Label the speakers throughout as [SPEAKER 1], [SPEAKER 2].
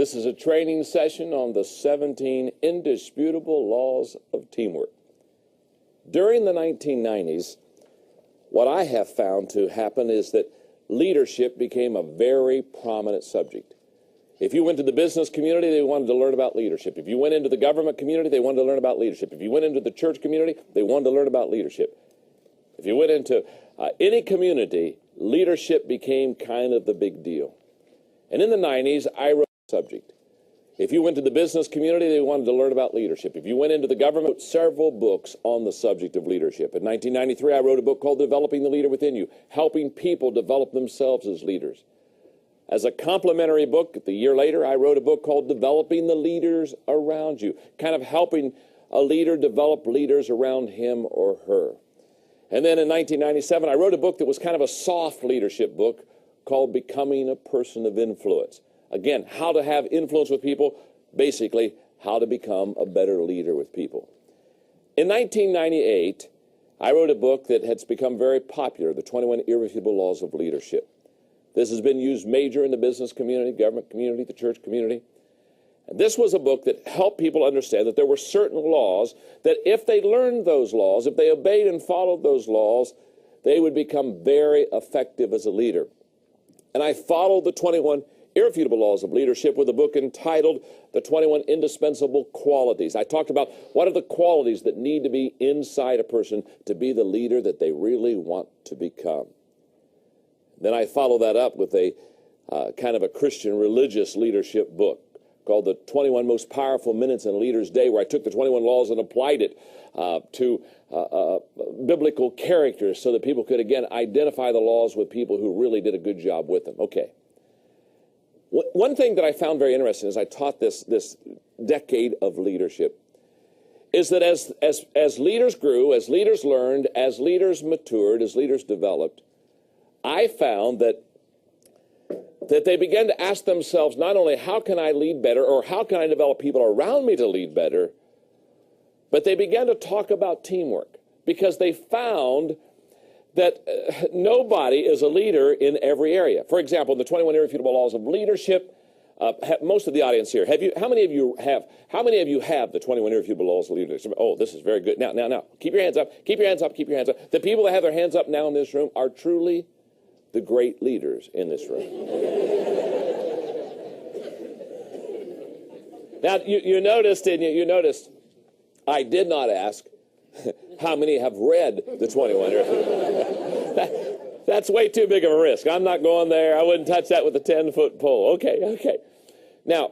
[SPEAKER 1] This is a training session on the 17 indisputable laws of teamwork. During the 1990s, what I have found to happen is that leadership became a very prominent subject. If you went to the business community, they wanted to learn about leadership. If you went into the government community, they wanted to learn about leadership. If you went into the church community, they wanted to learn about leadership. If you went into any community, leadership became kind of the big deal. And in the 90s, I wrote the subject. If you went to the business community, they wanted to learn about leadership. If you went into the government, I wrote several books on the subject of leadership. In 1993, I wrote a book called Developing the Leader Within You, helping people develop themselves as leaders. As a complementary book, the year later, I wrote a book called Developing the Leaders Around You, kind of helping a leader develop leaders around him or her. And then in 1997, I wrote a book that was kind of a soft leadership book called Becoming a Person of Influence. Again, how to have influence with people, basically how to become a better leader with people. In 1998, I wrote a book that has become very popular, The 21 Irrefutable Laws of Leadership. This has been used major in the business community, government community, the church community. And this was a book that helped people understand that there were certain laws that if they learned those laws, if they obeyed and followed those laws, they would become very effective as a leader. And I followed the 21 Irrefutable Laws of Leadership with a book entitled The 21 Indispensable Qualities. I talked about what are the qualities that need to be inside a person to be the leader that they really want to become. Then I followed that up with a kind of a Christian religious leadership book called The 21 Most Powerful Minutes in a Leader's Day, where I took the 21 laws and applied it to biblical characters so that people could, again, identify the laws with people who really did a good job with them. Okay. One thing that I found very interesting as I taught this decade of leadership is that as leaders grew, as leaders learned, as leaders matured, as leaders developed, I found that they began to ask themselves not only how can I lead better or how can I develop people around me to lead better, but they began to talk about teamwork because they found that nobody is a leader in every area. For example, the 21 Irrefutable Laws of Leadership, most of the audience here, how many of you have the 21 Irrefutable Laws of Leadership? Oh, this is very good. Now, keep your hands up, keep your hands up, keep your hands up. The people that have their hands up now in this room are truly the great leaders in this room. Now, you noticed, didn't you? You noticed I did not ask how many have read the 21 Irrefutable. That's way too big of a risk. I'm not going there. I wouldn't touch that with a 10-foot pole. Okay. Now,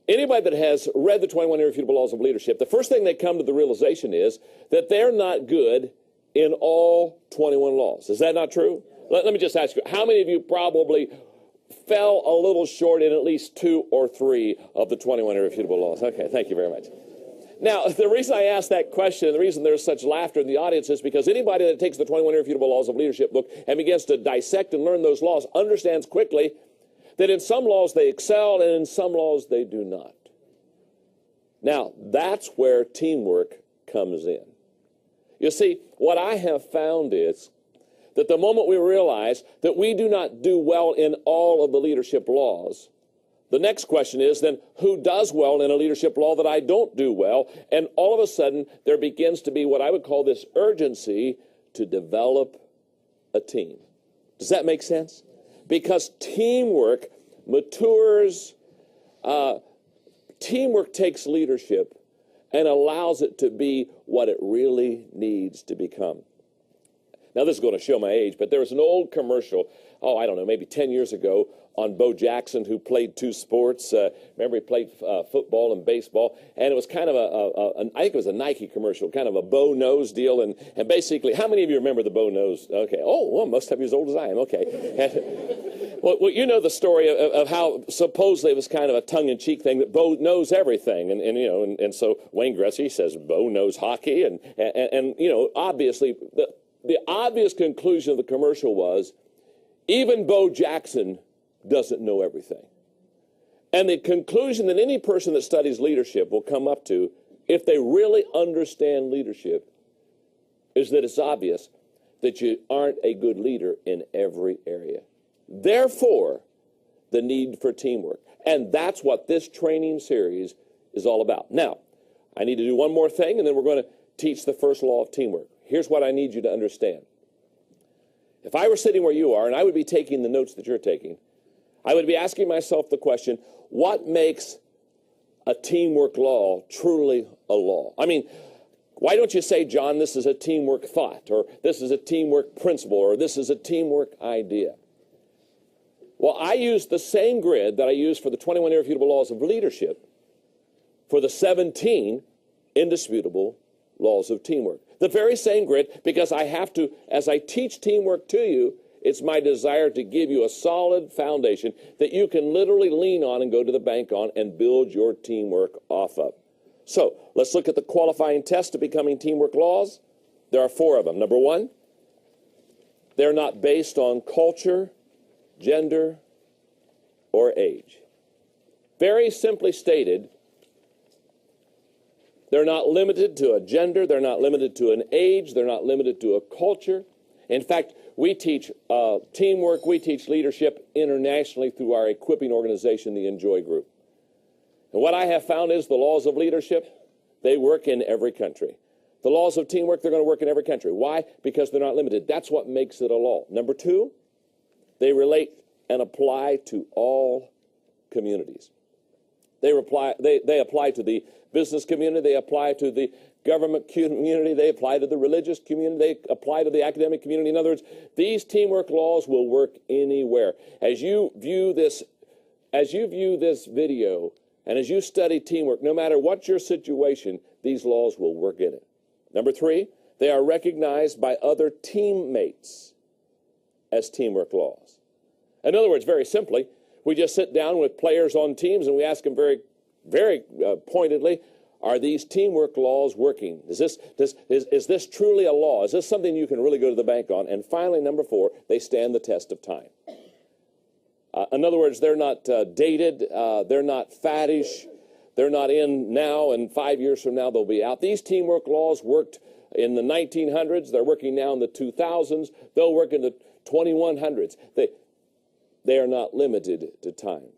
[SPEAKER 1] anybody that has read the 21 Irrefutable Laws of Leadership, the first thing they come to the realization is that they're not good in all 21 laws. Is that not true? Let me just ask you, how many of you probably fell a little short in at least 2 or 3 of the 21 Irrefutable Laws? Okay, thank you very much. Now, the reason I asked that question, and the reason there's such laughter in the audience is because anybody that takes the 21 Irrefutable Laws of Leadership book and begins to dissect and learn those laws understands quickly that in some laws they excel and in some laws they do not. Now, that's where teamwork comes in. You see, what I have found is that the moment we realize that we do not do well in all of the leadership laws, the next question is then, who does well in a leadership law that I don't do well? And all of a sudden, there begins to be what I would call this urgency to develop a team. Does that make sense? Because teamwork matures, teamwork takes leadership and allows it to be what it really needs to become. Now, this is going to show my age, but there was an old commercial, I don't know, maybe 10 years ago, on Bo Jackson, who played 2 sports. Remember, he played football and baseball, and it was kind of I think it was a Nike commercial, kind of a bow nose deal, and basically, how many of you remember the bow nose? Okay, well, most of you as old as I am, okay. Well, you know the story of how supposedly it was kind of a tongue-in-cheek thing, that Bo knows everything, and so Wayne Gretzky says Bo knows hockey, and obviously, the obvious conclusion of the commercial was, even Bo Jackson doesn't know everything. And the conclusion that any person that studies leadership will come up to, if they really understand leadership, is that it's obvious that you aren't a good leader in every area. Therefore, the need for teamwork. And that's what this training series is all about. Now, I need to do one more thing, and then we're going to teach the first law of teamwork. Here's what I need you to understand. If I were sitting where you are, and I would be taking the notes that you're taking, I would be asking myself the question, what makes a teamwork law truly a law? I mean, why don't you say, John, this is a teamwork thought, or this is a teamwork principle, or this is a teamwork idea? Well, I use the same grid that I use for the 21 irrefutable laws of leadership for the 17 indisputable laws of teamwork. The very same grid, because I have to, as I teach teamwork to you, it's my desire to give you a solid foundation that you can literally lean on and go to the bank on and build your teamwork off of. So let's look at the qualifying tests to becoming teamwork laws. There are 4 of them. Number 1, they're not based on culture, gender, or age. Very simply stated, they're not limited to a gender, they're not limited to an age, they're not limited to a culture. In fact, we teach teamwork, we teach leadership internationally through our equipping organization, the Enjoy Group. And what I have found is the laws of leadership, they work in every country. The laws of teamwork, they're going to work in every country. Why? Because they're not limited. That's what makes it a law. Number 2, they relate and apply to all communities. They apply to the business community, they apply to the government community, they apply to the religious community, they apply to the academic community. In other words, these teamwork laws will work anywhere. As you view this video, and as you study teamwork, no matter what your situation, these laws will work in it. Number 3, they are recognized by other teammates as teamwork laws. In other words, very simply, we just sit down with players on teams and we ask them very, very pointedly, are these teamwork laws working? Is this truly a law? Is this something you can really go to the bank on? And finally, number 4, they stand the test of time. In other words, they're not dated, they're not faddish, they're not in now, and 5 years from now they'll be out. These teamwork laws worked in the 1900s, they're working now in the 2000s, they'll work in the 2100s. They are not limited to time.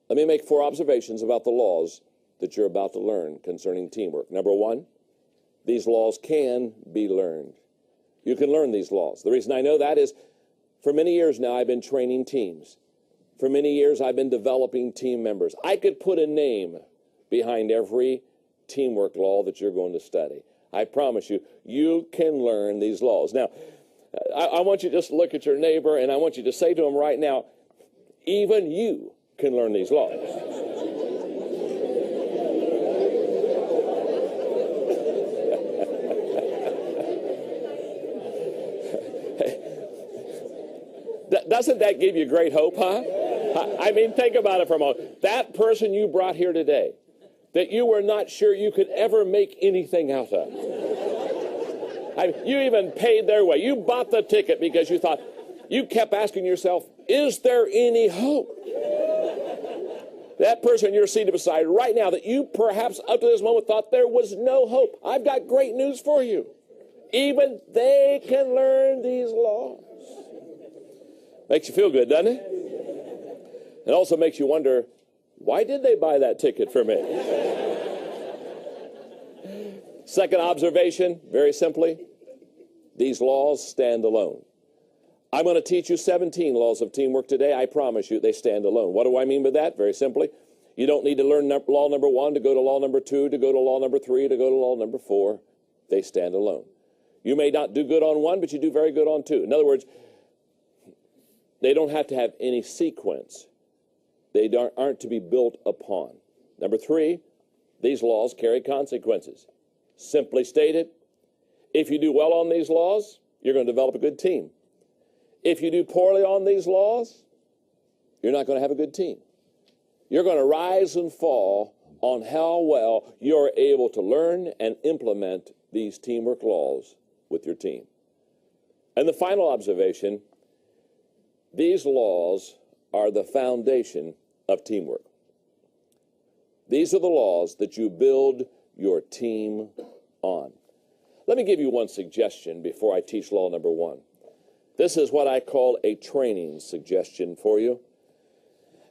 [SPEAKER 1] Let me make 4 observations about the laws that you're about to learn concerning teamwork. Number 1, these laws can be learned. You can learn these laws. The reason I know that is for many years now I've been training teams. For many years I've been developing team members. I could put a name behind every teamwork law that you're going to study. I promise you, you can learn these laws. Now, I want you to just look at your neighbor and I want you to say to him right now, even you can learn these laws. Doesn't that give you great hope, huh? I mean, think about it for a moment. That person you brought here today, that you were not sure you could ever make anything out of. You even paid their way. You bought the ticket because you thought, you kept asking yourself, is there any hope? That person you're seated beside right now that you perhaps up to this moment thought there was no hope. I've got great news for you. Even they can learn these laws. Makes you feel good, doesn't it? It also makes you wonder, why did they buy that ticket for me? Second observation, very simply, these laws stand alone. I'm going to teach you 17 laws of teamwork today. I promise you they stand alone. What do I mean by that? Very simply, you don't need to learn law number 1 to go to law number 2, to go to law number 3, to go to law number 4. They stand alone. You may not do good on 1, but you do very good on 2. In other words, they don't have to have any sequence. They aren't to be built upon. Number 3, these laws carry consequences. Simply stated, if you do well on these laws, you're going to develop a good team. If you do poorly on these laws, you're not going to have a good team. You're going to rise and fall on how well you're able to learn and implement these teamwork laws with your team. And the final observation, these laws are the foundation of teamwork. These are the laws that you build your team on. Let me give you one suggestion before I teach law number 1. This is what I call a training suggestion for you.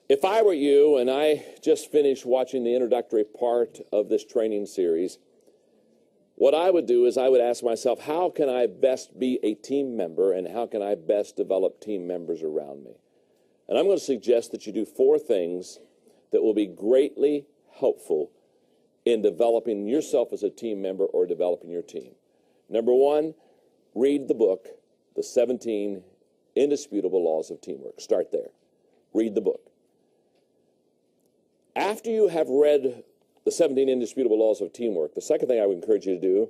[SPEAKER 1] If I were you, and I just finished watching the introductory part of this training series, what I would do is I would ask myself, how can I best be a team member, and how can I best develop team members around me? And I'm going to suggest that you do 4 things that will be greatly helpful in developing yourself as a team member or developing your team. Number 1, read the book, The 17 Indisputable Laws of Teamwork. Start there. Read the book. After you have read the 17 Indisputable Laws of Teamwork, the second thing I would encourage you to do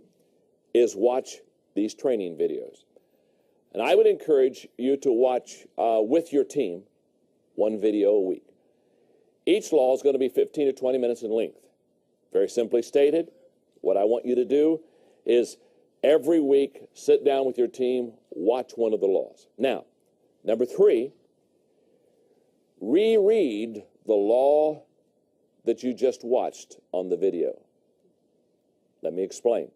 [SPEAKER 1] is watch these training videos. And I would encourage you to watch with your team 1 video a week. Each law is going to be 15 to 20 minutes in length. Very simply stated, what I want you to do is every week sit down with your team, watch one of the laws. Now, number 3, reread the law that you just watched on the video. Let me explain.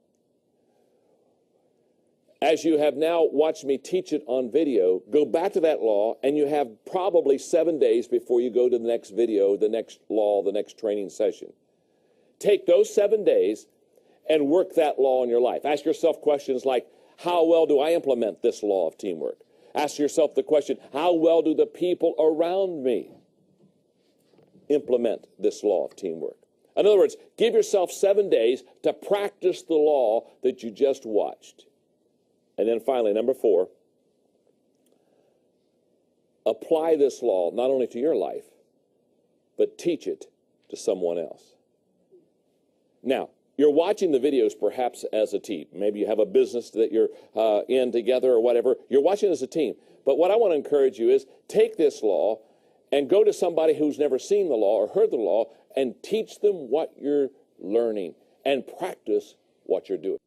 [SPEAKER 1] As you have now watched me teach it on video, go back to that law, and you have probably 7 days before you go to the next video, the next law, the next training session. Take those 7 days and work that law in your life. Ask yourself questions like, how well do I implement this law of teamwork? Ask yourself the question, how well do the people around me implement this law of teamwork? In other words, give yourself 7 days to practice the law that you just watched. And then finally, number 4, apply this law not only to your life, but teach it to someone else. Now, you're watching the videos perhaps as a team. Maybe you have a business that you're in together or whatever. You're watching as a team. But what I want to encourage you is take this law and go to somebody who's never seen the law or heard the law and teach them what you're learning and practice what you're doing.